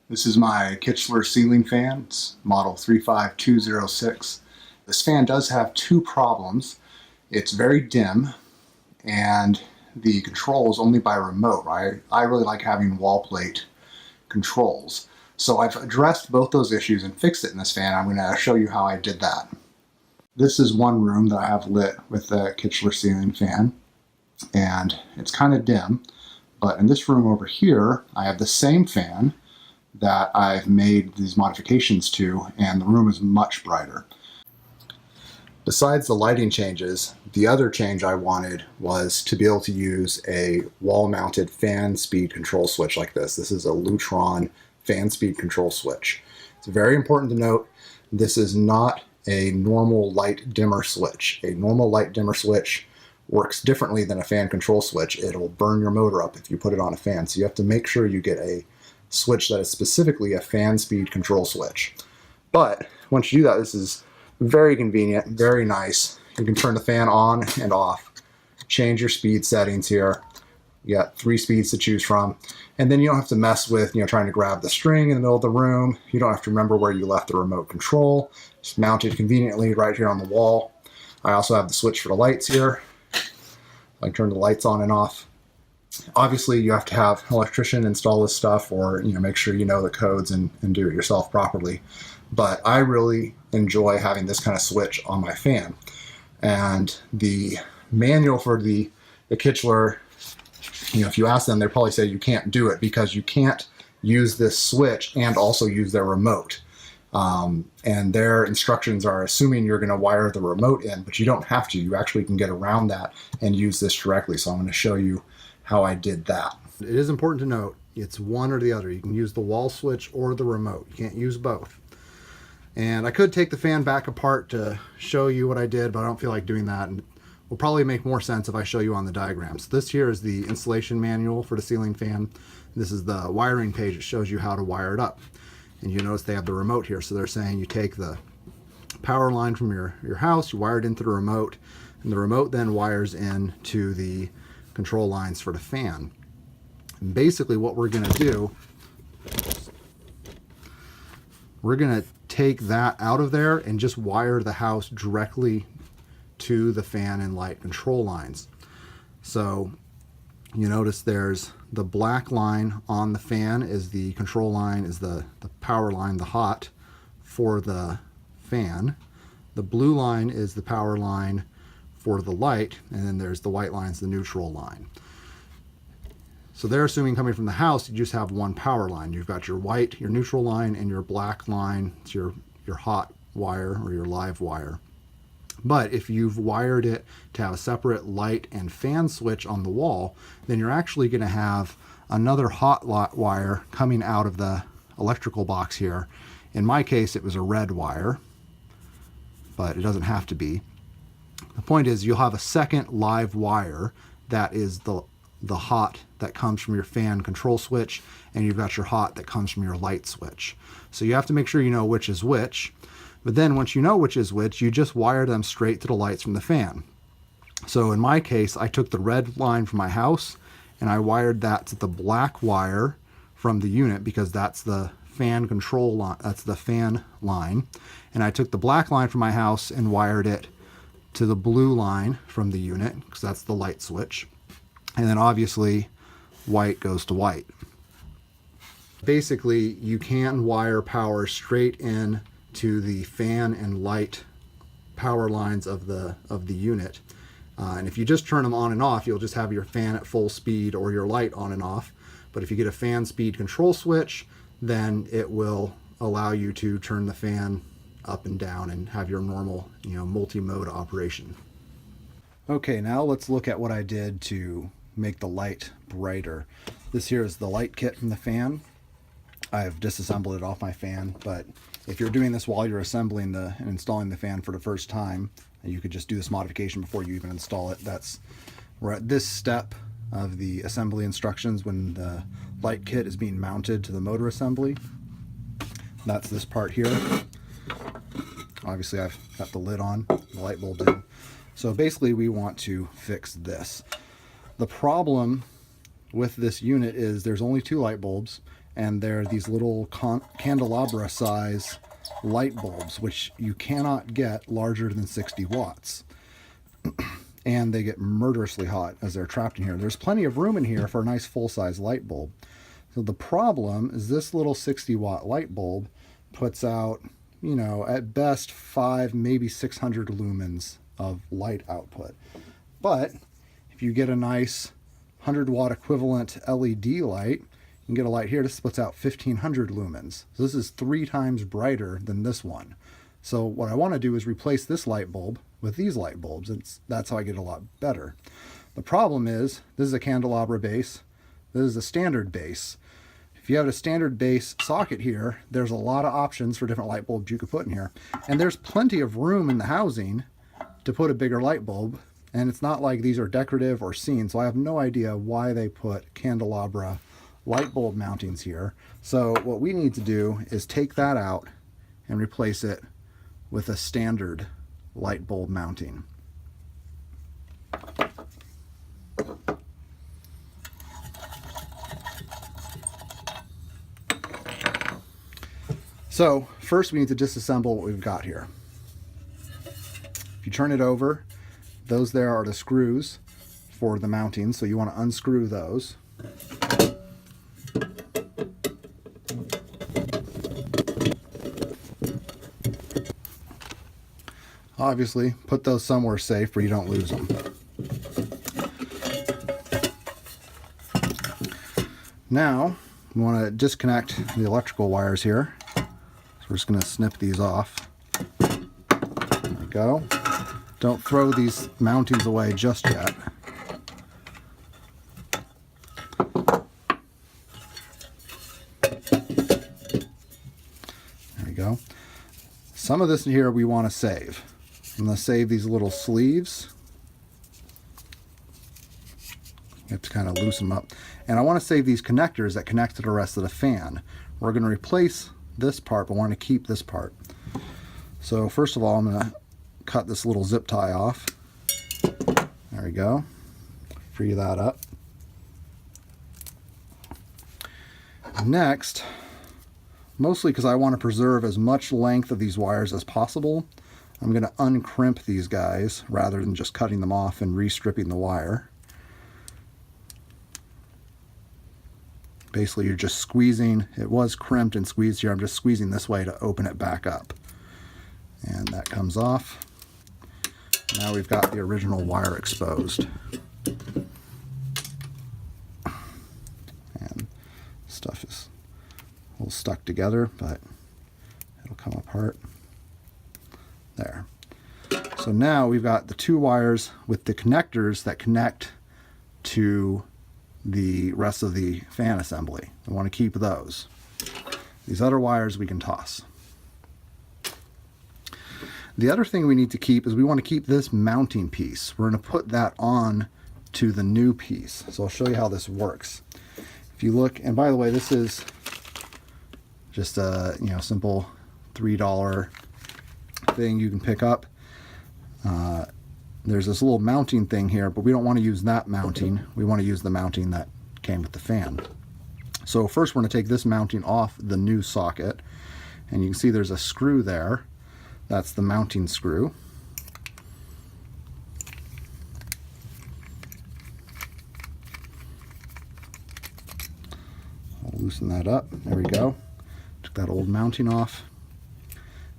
This is my Kichler ceiling fan. It's model 35206. This fan does have two problems. It's very dim and the control is only by remote. I really like having wall plate controls. So I've addressed both those issues and fixed it in this fan. I'm going to show you how I did that. This is one room that I have lit with the Kichler ceiling fan, and it's kind of dim. But in this room over here, I have the same fan that I've made these modifications to, and the room is much brighter. Besides the lighting changes, the other change I wanted was to be able to use a wall-mounted fan speed control switch like this. This is a Lutron fan speed control switch. It's very important to note this is not a normal light dimmer switch. A normal light dimmer switch works differently than a fan control switch. It'll burn your motor up if you put it on a fan, so you have to make sure you get a switch that is specifically a fan speed control switch. But once you do that, this is very convenient, very nice. You can turn the fan on and off, change your speed settings here. You got 3 speeds to choose from, and then you don't have to mess with trying to grab the string in the middle of the room. You don't have to remember where you left the remote control. It's mounted conveniently right here on the wall. I also have the switch for the lights here. I can turn the lights on and off. Obviously, you have to have an electrician install this stuff, or make sure you know the codes and do it yourself properly. But I really enjoy having this kind of switch on my fan. And the manual for the Kichler, if you ask them, they probably say you can't do it because you can't use this switch and also use their remote. And their instructions are assuming you're going to wire the remote in, but you don't have to. You actually can get around that and use this directly. So I'm going to show you how I did that. It is important to note it's one or the other. You can use the wall switch or the remote. You can't use both. And I could take the fan back apart to show you what I did, but I don't feel like doing that. And it will probably make more sense if I show you on the diagram. So this here is the installation manual for the ceiling fan. This is the wiring page that shows you how to wire it up. And you notice they have the remote here. So they're saying you take the power line from your house, you wire it into the remote, and the remote then wires in to the control lines for the fan. And basically what we're going to do, we're going to take that out of there and just wire the house directly to the fan and light control lines. So you notice there's the black line on the fan is the control line, is the power line, the hot for the fan. The blue line is the power line for the light, and then there's the white line's the neutral line. So they're assuming coming from the house, you just have one power line. You've got your white, your neutral line, and your black line. It's your hot wire or your live wire. But if you've wired it to have a separate light and fan switch on the wall, then you're actually going to have another hot wire coming out of the electrical box here. In my case, it was a red wire, but it doesn't have to be. The point is you'll have a second live wire that is the hot that comes from your fan control switch, and you've got your hot that comes from your light switch. So you have to make sure you know which is which. But then once you know which is which, you just wire them straight to the lights from the fan. So in my case, I took the red line from my house and I wired that to the black wire from the unit because that's the fan control line, that's the fan line. And I took the black line from my house and wired it to the blue line from the unit because that's the light switch. And then obviously white goes to white. Basically, you can wire power straight in to the fan and light power lines of the unit. And if you just turn them on and off, you'll just have your fan at full speed or your light on and off. But if you get a fan speed control switch, then it will allow you to turn the fan up and down and have your normal, multi-mode operation. Okay, now let's look at what I did to make the light brighter. This here is the light kit from the fan. I've disassembled it off my fan, but if you're doing this while you're assembling and installing the fan for the first time, you could just do this modification before you even install it. We're at this step of the assembly instructions when the light kit is being mounted to the motor assembly. That's this part here. Obviously I've got the lid on, the light bulb did. So basically we want to fix this. The problem with this unit is there's only 2 light bulbs and they're these little candelabra size light bulbs, which you cannot get larger than 60 watts. And they get murderously hot as they're trapped in here. There's plenty of room in here for a nice full-size light bulb. So the problem is this little 60-watt light bulb puts out, you know, at best 5, maybe 600 lumens of light output. But if you get a nice 100-watt equivalent LED light, you can get a light here that splits out 1500 lumens. So this is 3 times brighter than this one. So what I want to do is replace this light bulb with these light bulbs. That's how I get a lot better. The problem is, this is a candelabra base. This is a standard base. If you have a standard base socket here, there's a lot of options for different light bulbs you could put in here. And there's plenty of room in the housing to put a bigger light bulb. And it's not like these are decorative or seen, so I have no idea why they put candelabra light bulb mountings here. So what we need to do is take that out and replace it with a standard light bulb mounting. So first we need to disassemble what we've got here. If you turn it over, those there are the screws for the mounting, so you want to unscrew those. Obviously, put those somewhere safe where you don't lose them. Now, we want to disconnect the electrical wires here. So we're just going to snip these off. There we go. Don't throw these mountings away just yet. There we go. Some of this here we want to save. I'm going to save these little sleeves. You have to kind of loosen them up. And I want to save these connectors that connect to the rest of the fan. We're going to replace this part, but I want to keep this part. So first of all, I'm going to cut this little zip tie off. There we go. Free that up. Next, mostly because I want to preserve as much length of these wires as possible, I'm going to uncrimp these guys rather than just cutting them off and re-stripping the wire. Basically, you're just squeezing. It was crimped and squeezed here. I'm just squeezing this way to open it back up. And that comes off. Now we've got the original wire exposed. And stuff is a little stuck together, but it'll come apart. There. So now we've got the 2 wires with the connectors that connect to the rest of the fan assembly. I want to keep those. These other wires we can toss. The other thing we need to keep is we want to keep this mounting piece. We're going to put that on to the new piece. So I'll show you how this works. If you look, and by the way, this is just a simple $3 thing you can pick up. There's this little mounting thing here, but we don't want to use that mounting. We want to use the mounting that came with the fan. So first we're going to take this mounting off the new socket, and you can see there's a screw there. That's the mounting screw. I'll loosen that up. There we go. Took that old mounting off,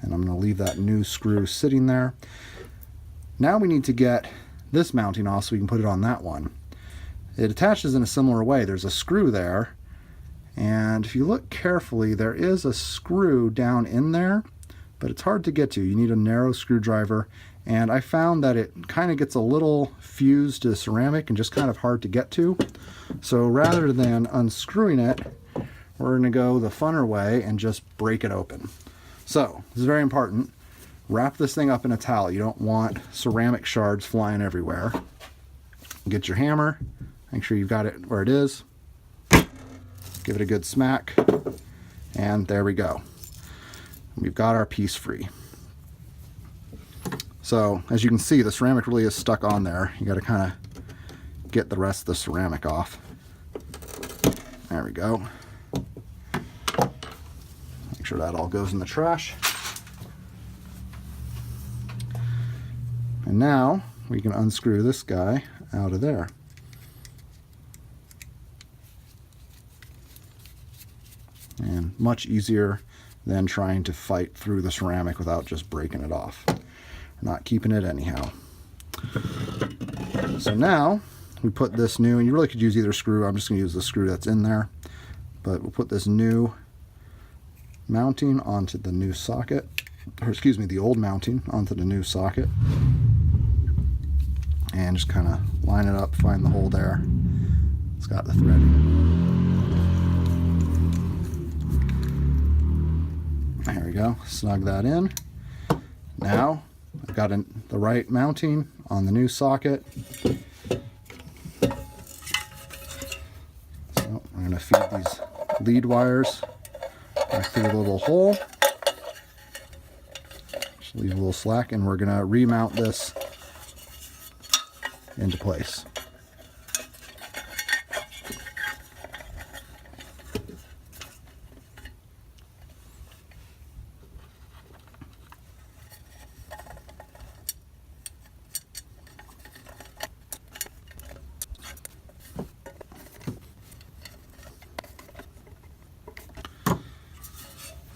and I'm going to leave that new screw sitting there. Now we need to get this mounting off so we can put it on that one. It attaches in a similar way. There's a screw there, and if you look carefully, there is a screw down in there, but it's hard to get to. You need a narrow screwdriver, and I found that it kind of gets a little fused to the ceramic and just kind of hard to get to. So rather than unscrewing it, we're going to go the funner way and just break it open. So this is very important. Wrap this thing up in a towel. You don't want ceramic shards flying everywhere. Get your hammer. Make sure you've got it where it is. Give it a good smack. And there we go. We've got our piece free. So as you can see, the ceramic really is stuck on there. You got to kind of get the rest of the ceramic off. There we go. sure that all goes in the trash. And now we can unscrew this guy out of there. And much easier than trying to fight through the ceramic without just breaking it off. We're not keeping it anyhow. So now we put this new, and you really could use either screw. I'm just going to use the screw that's in there. But we'll put this new mounting onto the new socket, or excuse me, the old mounting onto the new socket. And just kind of line it up, find the hole there. It's got the threading. There we go, snug that in. Now I've got the right mounting on the new socket. So I'm going to feed these lead wires back through the little hole. Just leave a little slack, and we're going to remount this into place.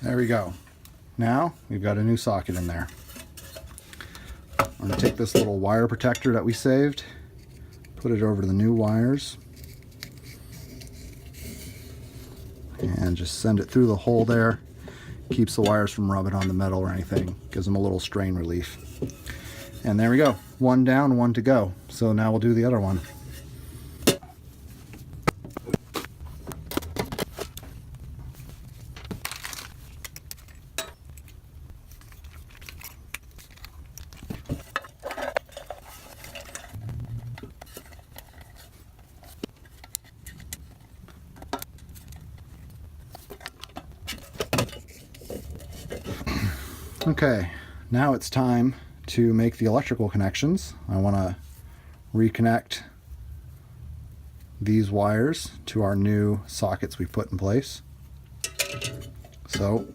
There we go. Now we've got a new socket in there. I'm going to take this little wire protector that we saved, put it over the new wires, and just send it through the hole there. Keeps the wires from rubbing on the metal or anything. Gives them a little strain relief. And there we go. One down, one to go. So now we'll do the other one. Okay, now it's time to make the electrical connections. I want to reconnect these wires to our new sockets we put in place. So,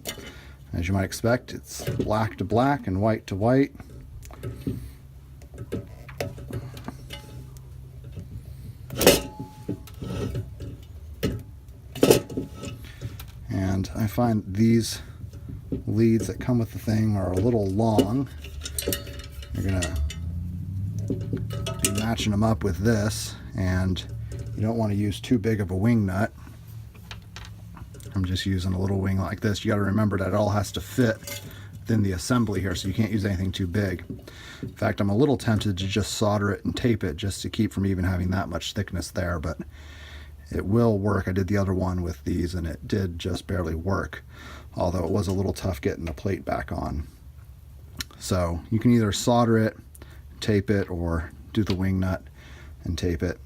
as you might expect, it's black to black and white to white. And I find these leads that come with the thing are a little long. You're gonna be matching them up with this, and you don't want to use too big of a wing nut. I'm just using a little wing like this. You got to remember that it all has to fit within the assembly here, so you can't use anything too big. In fact, I'm a little tempted to just solder it and tape it just to keep from even having that much thickness there, but it will work. I did the other one with these and it did just barely work, although it was a little tough getting the plate back on. So you can either solder it, tape it, or do the wing nut and tape it,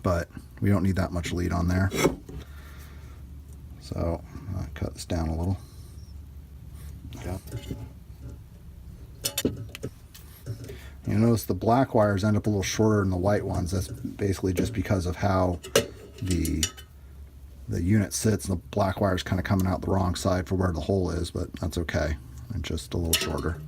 but we don't need that much lead on there. So I'll cut this down a little. Yep. You notice the black wires end up a little shorter than the white ones. That's basically just because of how the unit sits, and the black wire is kind of coming out the wrong side for where the hole is, but that's okay. And just a little shorter.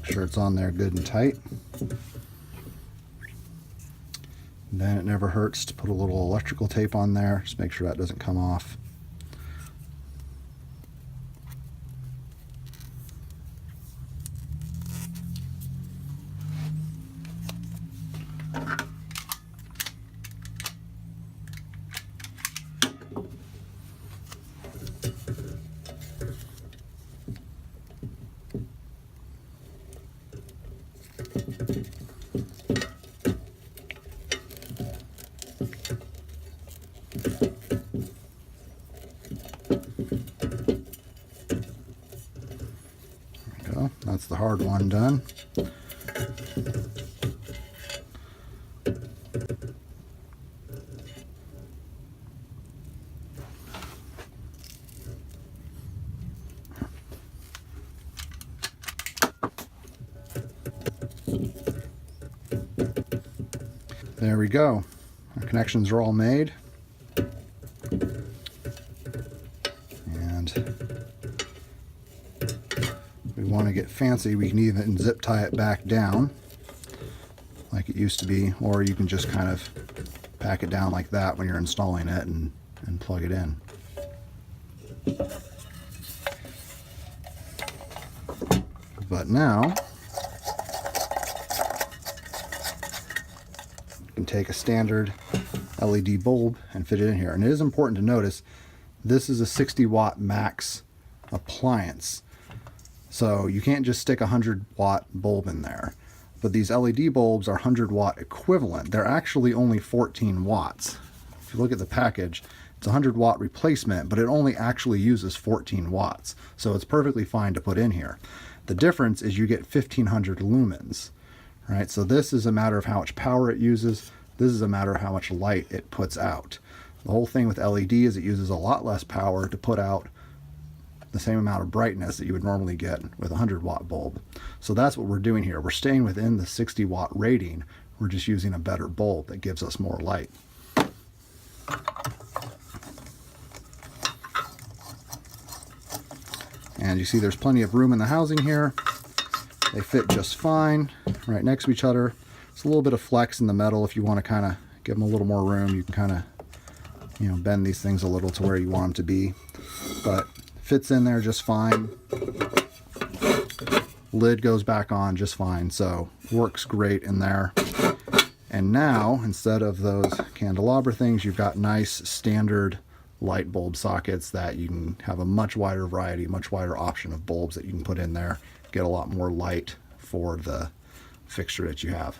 Sure it's on there good and tight. And then it never hurts to put a little electrical tape on there. Just make sure that doesn't come off. the hard one done. There we go. Our connections are all made. And if we want to get fancy, we can even zip tie it back down like it used to be, or you can just kind of pack it down like that when you're installing it and plug it in. But now you can take a standard LED bulb and fit it in here. And it is important to notice this is a 60 watt max appliance. So you can't just stick a 100 watt bulb in there. But these LED bulbs are 100 watt equivalent. They're actually only 14 watts. If you look at the package, it's a 100 watt replacement, but it only actually uses 14 watts. So it's perfectly fine to put in here. The difference is you get 1500 lumens, right? So this is a matter of how much power it uses. This is a matter of how much light it puts out. The whole thing with LED is it uses a lot less power to put out the same amount of brightness that you would normally get with a 100 watt bulb. So that's what we're doing here. We're staying within the 60 watt rating. We're just using a better bulb that gives us more light. And you see there's plenty of room in the housing here. They fit just fine right next to each other. It's a little bit of flex in the metal. If you want to kind of give them a little more room, you can kind of, you know, bend these things a little to where you want them to be. But fits in there just fine. Lid goes back on just fine, so works great in there. And now, instead of those candelabra things, you've got nice standard light bulb sockets that you can have a much wider variety, much wider option of bulbs that you can put in there, get a lot more light for the fixture that you have.